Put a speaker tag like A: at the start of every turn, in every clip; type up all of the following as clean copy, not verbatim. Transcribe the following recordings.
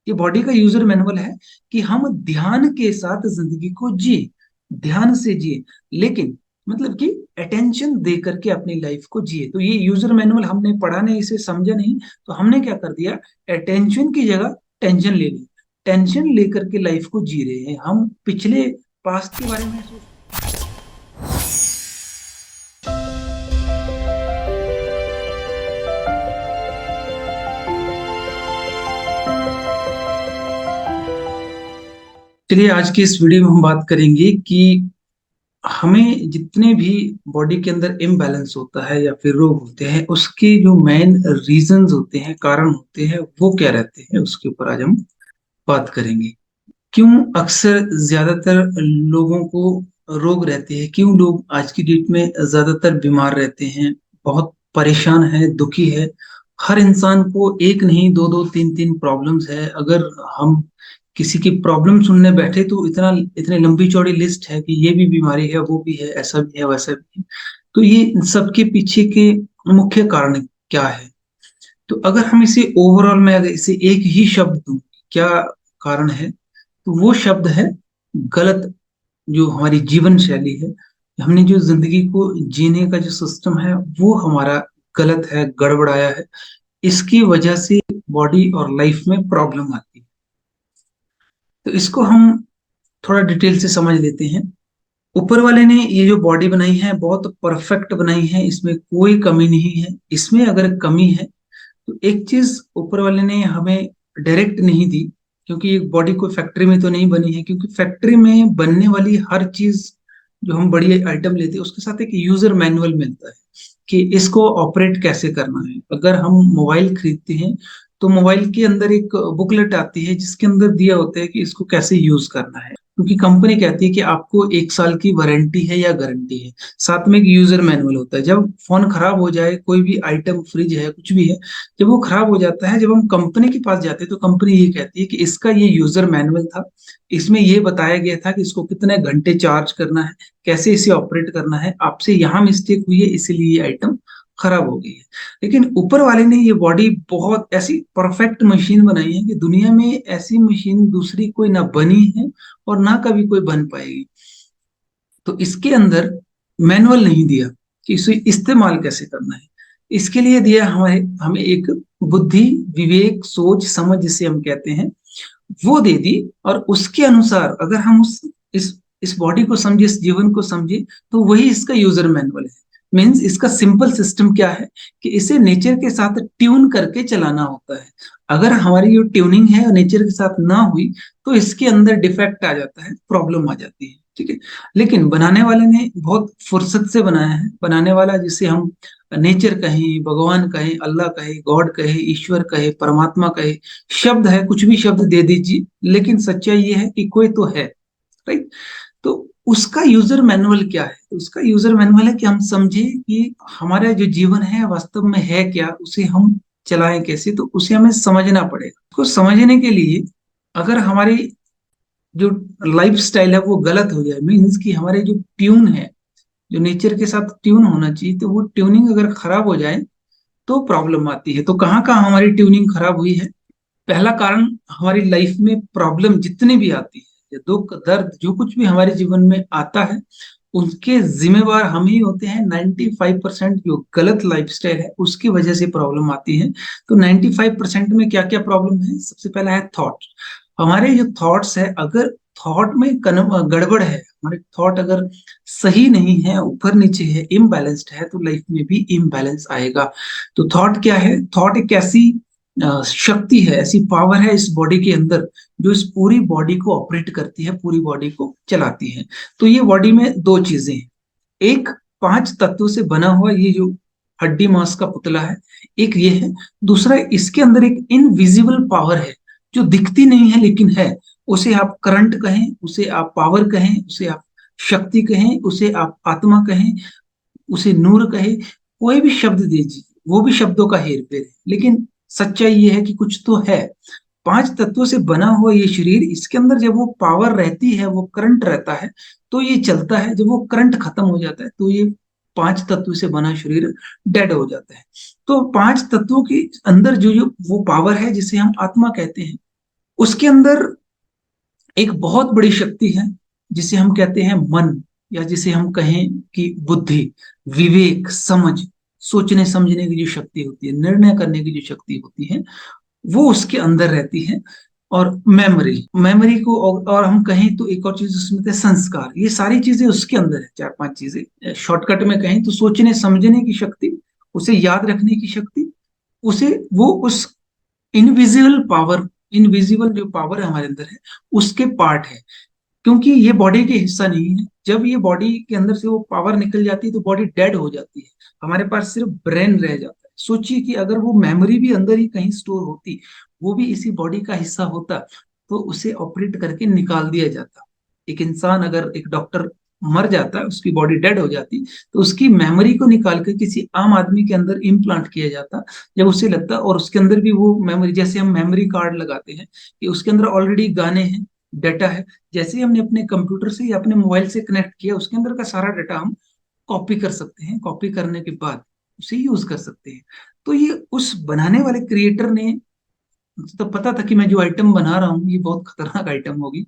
A: ये बॉडी का user manual है कि हम ध्यान के साथ जिंदगी को जिए, ध्यान से जिए, लेकिन मतलब कि अटेंशन दे करके अपनी लाइफ को जिए। तो ये यूजर मैनुअल हमने पढ़ा नहीं, इसे समझा नहीं, तो हमने क्या कर दिया, अटेंशन की जगह टेंशन ले ली, टेंशन लेकर के लाइफ को जी रहे हैं हम, पिछले पास्ट के बारे में सोच। चलिए आज की इस वीडियो में हम बात करेंगे कि हमें जितने भी बॉडी के अंदर इम्बैलेंस होता है या फिर रोग होते हैं, उसके जो मेन रीजंस होते हैं, कारण होते हैं, वो क्या रहते हैं, उसके ऊपर आज हम बात करेंगे। क्यों अक्सर ज्यादातर लोगों को रोग रहते हैं, क्यों लोग आज की डेट में ज्यादातर बीमार रहते हैं, बहुत परेशान है, दुखी है। हर इंसान को एक नहीं, दो दो तीन तीन प्रॉब्लम्स है। अगर हम किसी की प्रॉब्लम सुनने बैठे तो इतना इतनी लंबी चौड़ी लिस्ट है कि ये भी बीमारी है, वो भी है, ऐसा भी है, वैसा भी है। तो ये इन सबके पीछे के मुख्य कारण क्या है? तो अगर हम इसे ओवरऑल में, अगर इसे एक ही शब्द दूं, क्या कारण है, तो वो शब्द है गलत। जो हमारी जीवन शैली है, हमने जो जिंदगी को जीने का जो सिस्टम है, वो हमारा गलत है, गड़बड़ाया है। इसकी वजह से बॉडी और लाइफ में प्रॉब्लम आती है। तो इसको हम थोड़ा डिटेल से समझ लेते हैं। ऊपर वाले ने ये जो बॉडी बनाई है बहुत परफेक्ट बनाई है, इसमें कोई कमी नहीं है। इसमें अगर कमी है तो एक चीज ऊपर वाले ने हमें डायरेक्ट नहीं दी, क्योंकि एक बॉडी कोई फैक्ट्री में तो नहीं बनी है, क्योंकि फैक्ट्री में बनने वाली हर चीज, जो हम बड़ी आइटम लेते हैं, उसके साथ एक यूजर मैनुअल मिलता है कि इसको ऑपरेट कैसे करना है। अगर हम मोबाइल खरीदते हैं तो मोबाइल के अंदर एक बुकलेट आती है जिसके अंदर दिया होता है कि इसको कैसे यूज करना है, क्योंकि कंपनी कहती है कि आपको 1 साल की वारंटी है या गारंटी है। साथ में एक यूजर मैनुअल होता है। जब फोन खराब हो जाए, कोई भी आइटम, फ्रिज है, कुछ भी है, जब वो खराब हो जाता है, जब हम कंपनी के पास जाते हैं तो कंपनी ये कहती है कि इसका ये यूजर मैनुअल था, इसमें ये बताया गया था कि इसको कितने घंटे चार्ज करना है, कैसे इसे ऑपरेट करना है, आपसे यहाँ मिस्टेक हुई है इसीलिए ये आइटम खराब हो गई है। लेकिन ऊपर वाले ने ये बॉडी बहुत ऐसी परफेक्ट मशीन बनाई है कि दुनिया में ऐसी मशीन दूसरी कोई ना बनी है और ना कभी कोई बन पाएगी। तो इसके अंदर मैनुअल नहीं दिया कि इसे इस्तेमाल कैसे करना है। इसके लिए दिया हमारे हमें एक बुद्धि, विवेक, सोच, समझ जिसे हम कहते हैं, वो दे दी। और उसके अनुसार अगर हम इस बॉडी को समझे, इस जीवन को समझे, तो वही इसका यूजर मैनुअल है। मीन्स इसका सिंपल सिस्टम क्या है कि इसे नेचर के साथ ट्यून करके चलाना होता है। अगर हमारी जो ट्यूनिंग है नेचर के साथ ना हुई तो इसके अंदर डिफेक्ट आ जाता है, प्रॉब्लम आ जाती है। ठीक है। लेकिन बनाने वाले ने बहुत फुर्सत से बनाया है। बनाने वाला, जिसे हम नेचर कहें, भगवान कहें, अल्लाह कहे, गॉड कहे, ईश्वर कहे, परमात्मा कहे, शब्द है, कुछ भी शब्द दे दीजिए, लेकिन सच्चाई ये है कि कोई तो है। राइट। तो उसका यूजर मैनुअल क्या है? तो उसका यूजर मैनुअल है कि हम समझे कि हमारा जो जीवन है वास्तव में है क्या, उसे हम चलाएं कैसे। तो उसे हमें समझना पड़ेगा। उसको समझने के लिए, अगर हमारी जो लाइफ स्टाइल है वो गलत हो जाए, मीन्स कि हमारे जो ट्यून है, जो नेचर के साथ ट्यून होना चाहिए, तो वो ट्यूनिंग अगर खराब हो जाए तो प्रॉब्लम आती है। तो कहाँ कहाँ हमारी ट्यूनिंग खराब हुई है? पहला कारण, हमारी लाइफ में प्रॉब्लम जितनी भी आती है, या दुख दर्द जो कुछ भी हमारे जीवन में आता है, उसके जिम्मेवार हम ही होते हैं। 95% जो गलत लाइफस्टाइल है उसकी वजह से प्रॉब्लम आती है। तो 95% में क्या क्या प्रॉब्लम है? सबसे पहला है थॉट। हमारे जो थॉट्स है, अगर थॉट में गड़बड़ है, हमारे थॉट अगर सही नहीं है, ऊपर नीचे है, इम्बैलेंस्ड है, तो लाइफ में भी इम्बैलेंस आएगा। तो थॉट क्या है? थॉट एक ऐसी शक्ति है, ऐसी पावर है इस बॉडी के अंदर, जो इस पूरी बॉडी को ऑपरेट करती है, पूरी बॉडी को चलाती है। तो ये बॉडी में दो चीजें हैं। एक, 5 तत्वों से बना हुआ ये जो हड्डी मांस का पुतला है, एक ये है। दूसरा, इसके अंदर एक इनविजिबल पावर है जो दिखती नहीं है लेकिन है। उसे आप करंट कहें, उसे आप पावर कहें, उसे आप शक्ति कहें, उसे आप आत्मा कहें, उसे नूर कहे, कोई भी शब्द दीजिए, वो भी शब्दों का हेर फेर है। लेकिन सच्चाई ये है कि कुछ तो है। 5 तत्वों से बना हुआ ये शरीर, इसके अंदर जब वो पावर रहती है, वो करंट रहता है, तो ये चलता है। जब वो करंट खत्म हो जाता है तो ये 5 तत्व से बना शरीर डेड हो जाता है। तो 5 तत्वों के अंदर जो जो वो पावर है जिसे हम आत्मा कहते हैं, उसके अंदर एक बहुत बड़ी शक्ति है जिसे हम कहते हैं मन, या जिसे हम कहें कि बुद्धि, विवेक, समझ, सोचने समझने की जो शक्ति होती है, निर्णय करने की जो शक्ति होती है, वो उसके अंदर रहती है। और मेमोरी, मेमोरी को और हम कहें तो एक और चीज उसमें थे संस्कार, ये सारी चीजें उसके अंदर है, चार पांच चीजें। शॉर्टकट में कहें तो सोचने समझने की शक्ति, उसे याद रखने की शक्ति, उसे वो उस इनविजिबल पावर, इनविजिबल जो पावर है हमारे अंदर है, उसके पार्ट है। क्योंकि ये बॉडी के हिस्सा नहीं है, जब ये बॉडी के अंदर से वो पावर निकल जाती है तो बॉडी डेड हो जाती है, हमारे पास सिर्फ ब्रेन रह जाता है। सोचिए कि अगर वो मेमोरी भी अंदर ही कहीं स्टोर होती, वो भी इसी बॉडी का हिस्सा होता, तो उसे ऑपरेट करके निकाल दिया जाता। एक इंसान, अगर एक डॉक्टर मर जाता है, उसकी बॉडी डेड हो जाती, तो उसकी मेमोरी को निकाल कर किसी आम आदमी के अंदर इम्प्लांट किया जाता। जब उसे लगता, और उसके अंदर भी वो मेमोरी, जैसे हम मेमोरी कार्ड लगाते हैं, कि उसके अंदर ऑलरेडी गाने हैं, डाटा है, जैसे ही हमने अपने कंप्यूटर से या अपने मोबाइल से कनेक्ट किया, उसके अंदर का सारा डाटा हम कॉपी कर सकते हैं। कॉपी करने के बाद उसे यूज कर सकते हैं। तो ये उस बनाने वाले क्रिएटर ने तो पता था कि मैं जो आइटम बना रहा हूँ ये बहुत खतरनाक आइटम होगी,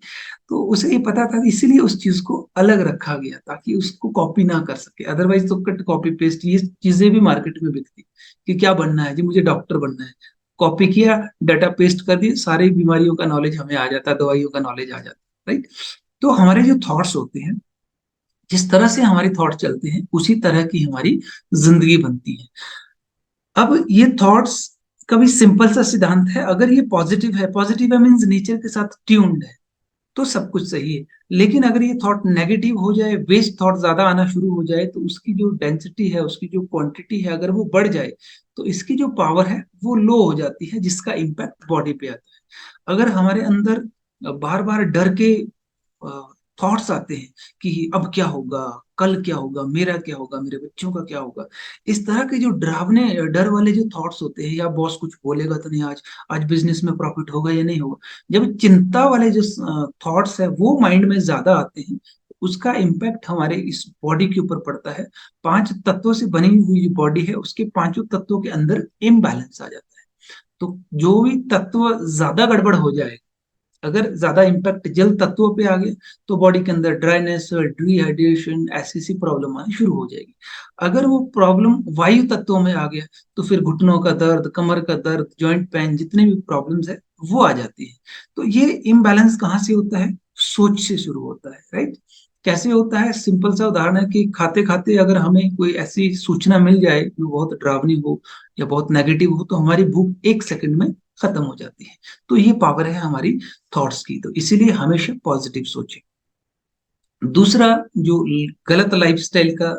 A: तो उसे ये पता था, इसीलिए उस चीज को अलग रखा गया ताकि उसको कॉपी ना कर सके। अदरवाइज तो कट कॉपी पेस्ट ये चीजें भी मार्केट में बिकती, कि क्या बनना है जी, मुझे डॉक्टर बनना है, कॉपी किया, डाटा पेस्ट कर दिए, सारी बीमारियों का नॉलेज हमें आ जाता, दवाइयों का नॉलेज आ जाता, राइट। तो हमारे जो थॉट्स होते हैं, जिस तरह से हमारे थॉट चलते हैं, उसी तरह की हमारी जिंदगी बनती है। अब ये थॉट्स का भी सिंपल सा सिद्धांत है, अगर ये पॉजिटिव है मीन्स नेचर के साथ ट्यून्ड है, तो सब कुछ सही है। लेकिन अगर ये थॉट नेगेटिव हो जाए, वेस्ट थॉट ज्यादा आना शुरू हो जाए, तो उसकी जो डेंसिटी है, उसकी जो क्वांटिटी है, अगर वो बढ़ जाए, तो इसकी जो पावर है वो लो हो जाती है, जिसका इम्पैक्ट बॉडी पे आता है। अगर हमारे अंदर बार बार डर के थॉट्स आते हैं कि अब क्या होगा, कल क्या होगा, मेरा क्या होगा, मेरे बच्चों का क्या होगा, इस तरह के जो डरावने, डर वाले जो थॉट्स होते हैं, या बॉस कुछ बोलेगा तो नहीं आज, आज बिजनेस में प्रॉफिट होगा या नहीं होगा, जब चिंता वाले जो थॉट्स है वो माइंड में ज्यादा आते हैं, उसका इम्पैक्ट हमारे इस बॉडी के ऊपर पड़ता है। पांच तत्वों से बनी हुई जो बॉडी है, उसके पांचों तत्वों के अंदर इम्बैलेंस आ जाता है। तो जो भी तत्व ज्यादा गड़बड़ हो जाए, अगर ज्यादा इम्पैक्ट जल तत्वों पे आ गया, तो बॉडी के अंदर ड्राइनेस, डिहाइड्रेशन, ऐसी सी प्रॉब्लम आनी शुरू हो जाएगी। अगर वो प्रॉब्लम वायु तत्वों में आ गया, तो फिर घुटनों का दर्द, कमर का दर्द, जॉइंट पेन, जितने भी प्रॉब्लम्स है वो आ जाती है। तो ये इम्बैलेंस कहाँ से होता है? सोच से शुरू होता है, राइट। कैसे होता है? सिंपल सा उदाहरण है कि खाते खाते अगर हमें कोई ऐसी सूचना मिल जाए जो बहुत डरावनी हो या बहुत नेगेटिव हो, तो हमारी भूख एक सेकंड में खत्म हो जाती है। तो ये पावर है हमारी थॉट्स की, तो इसीलिए हमेशा पॉजिटिव सोचें। दूसरा जो गलत लाइफस्टाइल का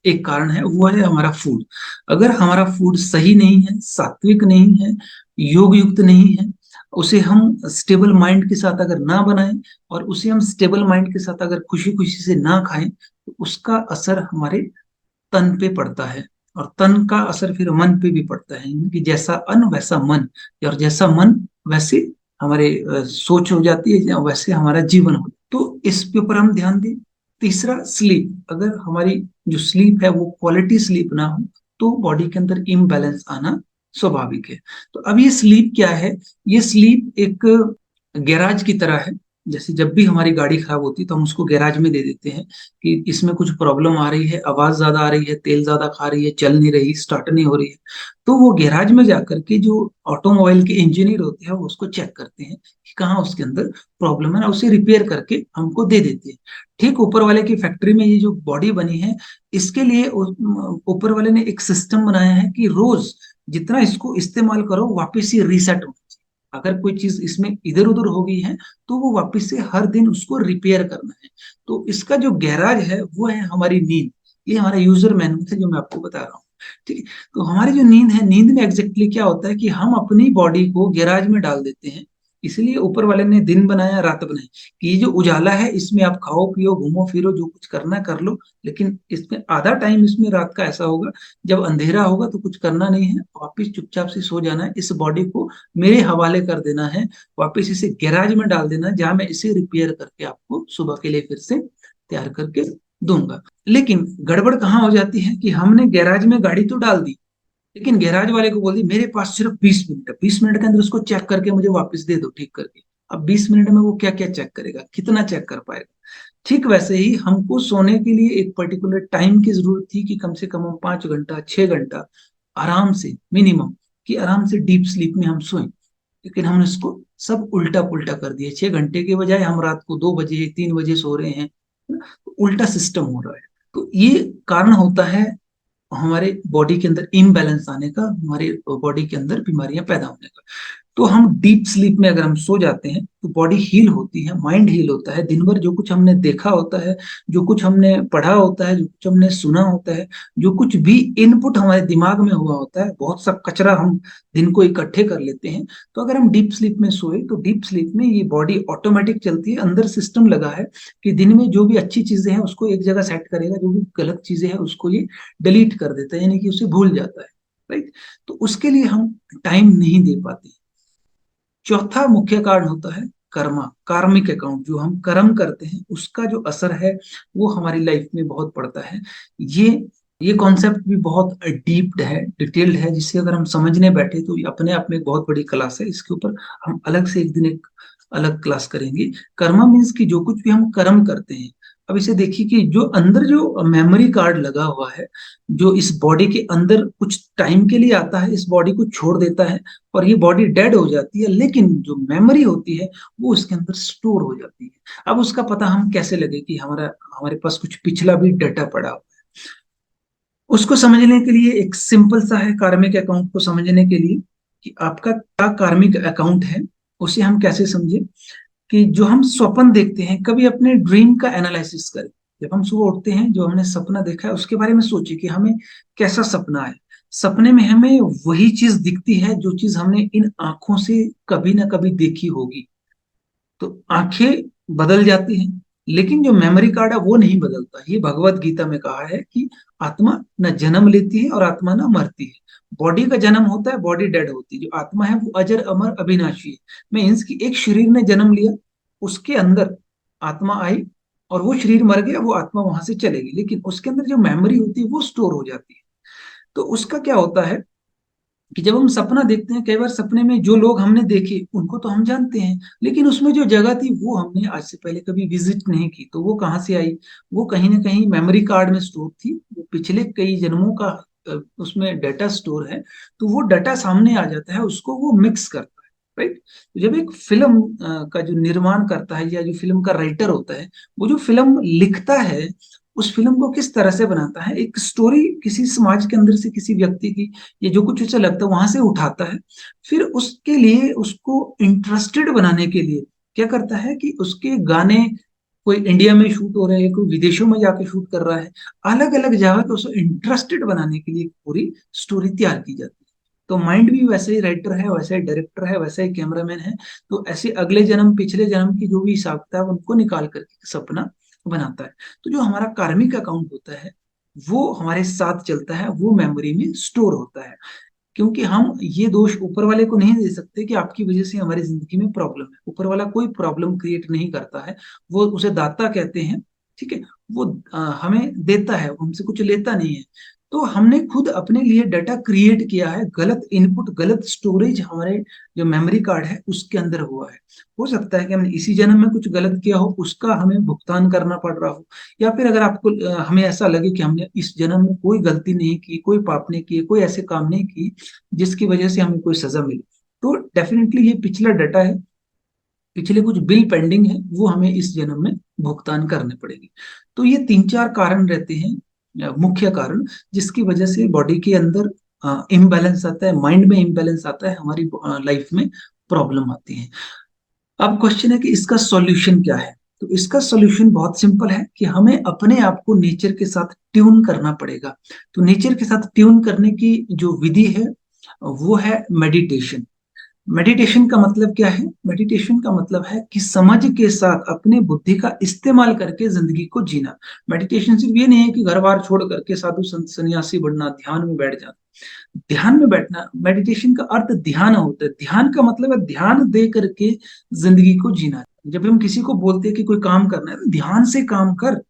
A: एक कारण है, वो है हमारा फूड। अगर हमारा फूड सही नहीं है, सात्विक नहीं है, योग युक्त नहीं है, उसे हम स्टेबल माइंड के साथ अगर ना बनाएं, और उसे हम स्टेबल माइंड के साथ अगर खुशी खुशी से ना खाएं, तो उसका असर हमारे तन पे पड़ता है, और तन का असर फिर मन पे भी पड़ता है, कि जैसा अन्न वैसा मन, और जैसा मन वैसे हमारे सोच हो जाती है, या वैसे हमारा जीवन हो। तो इसके ऊपर हम ध्यान दें। तीसरा, स्लीप। अगर हमारी जो स्लीप है वो क्वालिटी स्लीप ना हो, तो बॉडी के अंदर इम्बैलेंस आना स्वाभाविक है। तो अब ये स्लीप क्या है? ये स्लीप एक गैराज की तरह है। जैसे जब भी हमारी गाड़ी खराब होती है तो हम उसको गैराज में दे देते हैं कि इसमें कुछ प्रॉब्लम आ रही है, आवाज ज्यादा आ रही है, तेल ज्यादा खा रही है, चल नहीं रही, स्टार्ट नहीं हो रही है। तो वो गैराज में जाकर के जो ऑटोमोबाइल के इंजीनियर होते हैं, वो उसको चेक करते हैं कि कहाँ उसके अंदर प्रॉब्लम है ना, उसे रिपेयर करके हमको दे देते हैं। ठीक ऊपर वाले की फैक्ट्री में ये जो बॉडी बनी है, इसके लिए ऊपर वाले ने एक सिस्टम बनाया है कि रोज जितना इसको इस्तेमाल करो, वापिस ये रीसेट हो। अगर कोई चीज इसमें इधर उधर हो गई है, तो वो वापस से हर दिन उसको रिपेयर करना है। तो इसका जो गैराज है वो है हमारी नींद। ये हमारा यूजर मैनुअल है जो मैं आपको बता रहा हूँ। ठीक है। तो हमारी जो नींद है, नींद में एग्जैक्टली क्या होता है कि हम अपनी बॉडी को गैराज में डाल देते हैं। इसलिए ऊपर वाले ने दिन बनाया, रात बनाई, कि ये जो उजाला है इसमें आप खाओ पियो घूमो फिरो जो कुछ करना कर लो, लेकिन इसमें आधा टाइम इसमें रात का ऐसा होगा, जब अंधेरा होगा तो कुछ करना नहीं है, वापिस चुपचाप से सो जाना है, इस बॉडी को मेरे हवाले कर देना है, वापस इसे गैराज में डाल देना है, जहां मैं इसे रिपेयर करके आपको सुबह के लिए फिर से तैयार करके दूंगा। लेकिन गड़बड़ कहाँ हो जाती है कि हमने गैराज में गाड़ी तो डाल दी, लेकिन गैराज वाले को बोल दी मेरे पास सिर्फ 20 मिनट है, 20 मिनट के अंदर उसको चेक करके मुझे वापस दे दो ठीक करके। अब 20 मिनट में वो क्या क्या चेक करेगा, कितना चेक कर पाएगा। ठीक वैसे ही हमको सोने के लिए एक पर्टिकुलर टाइम की जरूरत थी कि कम से कम हम 5 घंटा 6 घंटा आराम से मिनिमम, कि आराम से डीप स्लीप में हम सोएं। लेकिन हमने इसको सब उल्टा पुल्टा कर दिया, 6 घंटे के बजाय हम रात को 2 बजे 3 बजे सो रहे हैं, तो उल्टा सिस्टम हो रहा है। तो ये कारण होता है हमारे बॉडी के अंदर इम्बैलेंस आने का, हमारे बॉडी के अंदर बीमारियां पैदा होने का। तो हम डीप स्लीप में अगर हम सो जाते हैं तो बॉडी हील होती है, माइंड हील होता है। दिन भर जो कुछ हमने देखा होता है, जो कुछ हमने पढ़ा होता है, जो कुछ हमने सुना होता है, जो कुछ भी इनपुट हमारे दिमाग में हुआ होता है, बहुत सा कचरा हम दिन को इकट्ठे कर लेते हैं। तो अगर हम डीप स्लीप में सोए तो डीप स्लीप में ये बॉडी ऑटोमेटिक चलती है, अंदर सिस्टम लगा है कि दिन में जो भी अच्छी चीजें हैं उसको एक जगह सेट करेगा, जो भी गलत चीजें हैं उसको ये डिलीट कर देता है, यानी कि उसे भूल जाता है। राइट। तो उसके लिए हम टाइम नहीं दे पाते। चौथा मुख्य कारण होता है कर्मा, कार्मिक अकाउंट। जो हम कर्म करते हैं उसका जो असर है वो हमारी लाइफ में बहुत पड़ता है। ये ये कॉन्सेप्ट भी बहुत डीप है, डिटेल्ड है, जिसे अगर हम समझने बैठे तो ये अपने आप में एक बहुत बड़ी क्लास है। इसके ऊपर हम अलग से एक दिन एक अलग क्लास करेंगे। कर्मा मीन्स कि जो कुछ भी हम कर्म करते हैं। अब इसे देखिए कि जो अंदर जो मेमोरी कार्ड लगा हुआ है, जो इस बॉडी के अंदर कुछ टाइम के लिए आता है, इस बॉडी को छोड़ देता है और ये बॉडी डेड हो जाती है, लेकिन जो मेमोरी होती है वो उसके अंदर स्टोर हो जाती है। अब उसका पता हम कैसे लगे कि हमारे पास कुछ पिछला भी डाटा पड़ा हो। उसको समझने के लिए एक सिंपल सा है, कार्मिक अकाउंट को समझने के लिए कि आपका क्या कार्मिक अकाउंट है, उसे हम कैसे समझे। कि जो हम स्वप्न देखते हैं, कभी अपने ड्रीम का एनालिसिस करें। जब हम सुबह उठते हैं, जो हमने सपना देखा है उसके बारे में सोचिए कि हमें कैसा सपना है। सपने में हमें वही चीज दिखती है जो चीज हमने इन आंखों से कभी ना कभी देखी होगी। तो आंखें बदल जाती हैं, लेकिन जो मेमोरी कार्ड है वो नहीं बदलता। ये भगवत गीता में कहा है कि आत्मा न जन्म लेती है और आत्मा न मरती है। बॉडी का जन्म होता है, बॉडी डेड होती है। जो आत्मा है वो अजर अमर अविनाशी है। मीन्स कि एक शरीर ने जन्म लिया, उसके अंदर आत्मा आई और वो शरीर मर गया, वो आत्मा वहां से चलेगी, लेकिन उसके अंदर जो मेमोरी होती है वो स्टोर हो जाती है। तो उसका क्या होता है कि जब हम सपना देखते हैं, कई बार सपने में जो लोग हमने देखे उनको तो हम जानते हैं, लेकिन उसमें जो जगह थी वो हमने आज से पहले कभी विजिट नहीं की, तो वो कहाँ से आई। वो कहीं ना कहीं मेमोरी कार्ड में स्टोर थी, वो पिछले कई जन्मों का उसमें डाटा स्टोर है। तो वो डाटा सामने आ जाता है, उसको वो मिक्स करता है। राइट। तो जब एक फिल्म का जो निर्माण करता है या जो फिल्म का राइटर होता है, वो जो फिल्म लिखता है उस फिल्म को किस तरह से बनाता है, एक स्टोरी किसी समाज के अंदर से किसी व्यक्ति की, ये जो कुछ उसे लगता है वहां से उठाता है। फिर उसके लिए उसको इंटरेस्टेड बनाने के लिए क्या करता है कि उसके गाने कोई इंडिया में शूट हो रहे हैं, कोई विदेशों में जाके शूट कर रहा है, अलग अलग जगह पे उसको इंटरेस्टेड बनाने के लिए पूरी स्टोरी तैयार की जाती है। तो माइंड भी वैसे ही राइटर है, वैसे ही डायरेक्टर है, वैसे ही कैमरामैन है। तो ऐसे अगले जन्म पिछले जन्म की जो भी हिसाब किताब उनको निकाल करके सपना बनाता है। तो जो हमारा कार्मिक अकाउंट होता है वो हमारे साथ चलता है, वो मेमोरी में स्टोर होता है। क्योंकि हम ये दोष ऊपर वाले को नहीं दे सकते कि आपकी वजह से हमारी जिंदगी में प्रॉब्लम है। ऊपर वाला कोई प्रॉब्लम क्रिएट नहीं करता है, वो उसे दाता कहते हैं। ठीक है। वो हमें देता है, वो हमसे कुछ लेता नहीं है। तो हमने खुद अपने लिए डाटा क्रिएट किया है, गलत इनपुट गलत स्टोरेज हमारे जो मेमोरी कार्ड है उसके अंदर हुआ है। हो सकता है कि हमने इसी जन्म में कुछ गलत किया हो, उसका हमें भुगतान करना पड़ रहा हो। या फिर अगर आपको हमें ऐसा लगे कि हमने इस जन्म में कोई गलती नहीं की, कोई पाप नहीं किए, कोई ऐसे काम नहीं की जिसकी वजह से हमें कोई सजा मिली, तो डेफिनेटली ये पिछला डाटा है, पिछले कुछ बिल पेंडिंग है, वो हमें इस जन्म में भुगतान करने पड़ेगी। तो ये 3 4 कारण रहते हैं, मुख्य कारण, जिसकी वजह से बॉडी के अंदर इम्बैलेंस आता है, माइंड में इम्बैलेंस आता है, हमारी लाइफ में प्रॉब्लम आती है। अब क्वेश्चन है कि इसका सॉल्यूशन क्या है। तो इसका सॉल्यूशन बहुत सिंपल है कि हमें अपने आप को नेचर के साथ ट्यून करना पड़ेगा। तो नेचर के साथ ट्यून करने की जो विधि है वो है मेडिटेशन। मेडिटेशन का मतलब क्या है? मेडिटेशन का मतलब है कि समझ के साथ अपने बुद्धि का इस्तेमाल करके जिंदगी को जीना। मेडिटेशन सिर्फ ये नहीं है कि घर बार छोड़ करके साधु संत सन्यासी बनना, ध्यान में बैठ जाना। ध्यान में बैठना, मेडिटेशन का अर्थ ध्यान होता है। ध्यान का मतलब है ध्यान दे करके जिंदगी को जीना। जब हम किसी को बोलते हैं कि कोई काम करना है तो ध्यान से काम कर,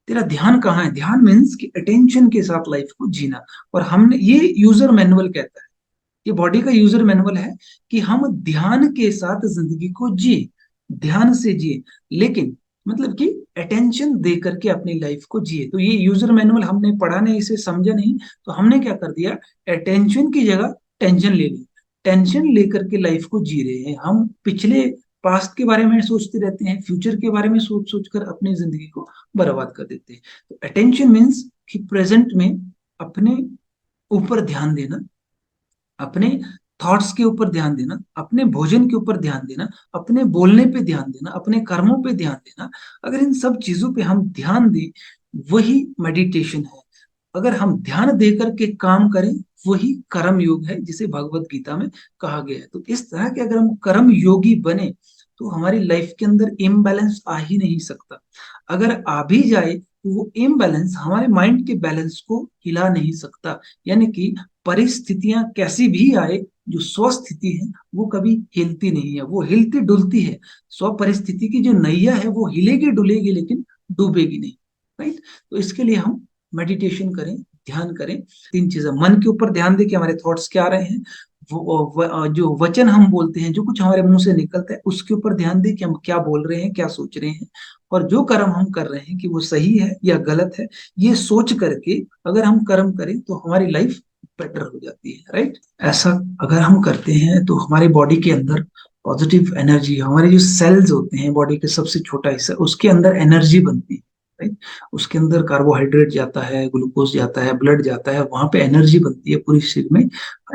A: तेरा ध्यान कहाँ है? ध्यान मीन्स कि अटेंशन के साथ लाइफ को जीना। और हमने ये यूजर मैनुअल कहता है, ये बॉडी का यूजर मैनुअल है कि हम ध्यान के साथ जिंदगी को जिए, ध्यान से जिए, लेकिन मतलब कि अटेंशन दे करके अपनी लाइफ को जिए। तो ये यूजर मैनुअल हमने पढ़ा नहीं, इसे समझा नहीं, तो हमने क्या कर दिया, अटेंशन की जगह टेंशन ले ली। टेंशन लेकर के लाइफ को जी रहे हैं हम, पिछले पास्ट के बारे में सोचते रहते हैं, फ्यूचर के बारे में सोच सोच कर अपनी जिंदगी को बर्बाद कर देते हैं। तो अटेंशन मीन्स कि प्रेजेंट में अपने ऊपर ध्यान देना, अपने थॉट्स के ऊपर ध्यान देना, अपने भोजन के ऊपर ध्यान देना, अपने बोलने पे ध्यान देना, अपने कर्मों पे ध्यान देना। अगर इन सब चीजों पे हम ध्यान दें, वही मेडिटेशन है। अगर हम ध्यान दे करके काम करें, वही कर्म योग है, जिसे भगवत गीता में कहा गया है। तो इस तरह के अगर हम कर्म योगी बने, तो हमारी लाइफ के अंदर इम्बैलेंस आ ही नहीं सकता। अगर आ भी जाए तो वो इम्बैलेंस हमारे माइंड के बैलेंस को हिला नहीं सकता। यानी कि परिस्थितियां कैसी भी आए, जो स्वस्थिति है वो कभी हिलती नहीं है, वो हिलती डुलती है। स्व परिस्थिति की जो नैया है वो हिलेगी डुलेगी, लेकिन डूबेगी नहीं। राइट। तो इसके लिए हम मेडिटेशन करें, ध्यान करें। तीन चीजें, मन के ऊपर ध्यान दें कि हमारे थॉट्स क्या आ रहे हैं, जो वचन हम बोलते हैं, जो कुछ हमारे मुंह से निकलता है, उसके ऊपर ध्यान दें कि हम क्या बोल रहे हैं, क्या सोच रहे हैं, और जो कर्म हम कर रहे हैं कि वो सही है या गलत है, ये सोच करके अगर हम कर्म करें तो हमारी लाइफ बेटर हो जाती है। राइट। ऐसा अगर हम करते हैं तो हमारी बॉडी के अंदर पॉजिटिव एनर्जी, हमारे जो सेल्स होते हैं बॉडी के सबसे छोटा हिस्सा, उसके अंदर एनर्जी बनती है। राइट। उसके अंदर कार्बोहाइड्रेट जाता है, ग्लूकोज जाता है, ब्लड जाता है, वहां पे एनर्जी बनती है पूरी शरीर में।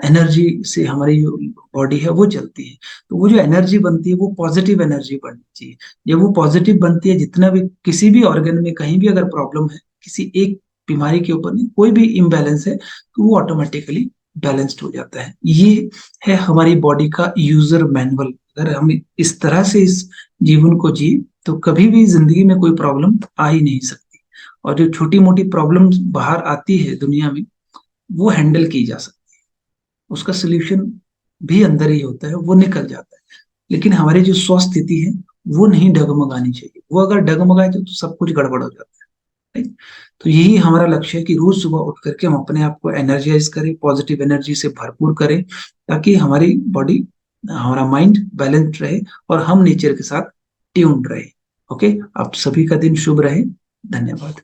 A: एनर्जी से हमारी जो बॉडी है वो चलती है। तो वो जो एनर्जी बनती है वो पॉजिटिव एनर्जी बननी चाहिए। जब वो पॉजिटिव बनती है, जितना भी किसी भी ऑर्गन में कहीं भी अगर प्रॉब्लम है, किसी एक बीमारी के ऊपर नहीं, कोई भी इम्बैलेंस है, तो वो ऑटोमेटिकली बैलेंस्ड हो जाता है। ये है हमारी बॉडी का यूजर मैनुअल। अगर हम इस तरह से इस जीवन को जिए, तो कभी भी जिंदगी में कोई प्रॉब्लम आ ही नहीं सकती। और जो छोटी मोटी प्रॉब्लम बाहर आती है दुनिया में, वो हैंडल की जा सकती है, उसका सोल्यूशन भी अंदर ही होता है, वो निकल जाता है। लेकिन हमारी जो स्वस्थिति है वो नहीं डगमगानी चाहिए। वो अगर डगमगाए तो सब कुछ गड़बड़ हो जाता है। राइट? तो यही हमारा लक्ष्य है कि रोज सुबह उठ करके हम अपने आप को एनर्जाइज करें, पॉजिटिव एनर्जी से भरपूर करें, ताकि हमारी बॉडी, हमारा माइंड बैलेंस्ड रहे, और हम नेचर के साथ ट्यून्ड रहे। ओके, आप सभी का दिन शुभ रहे। धन्यवाद।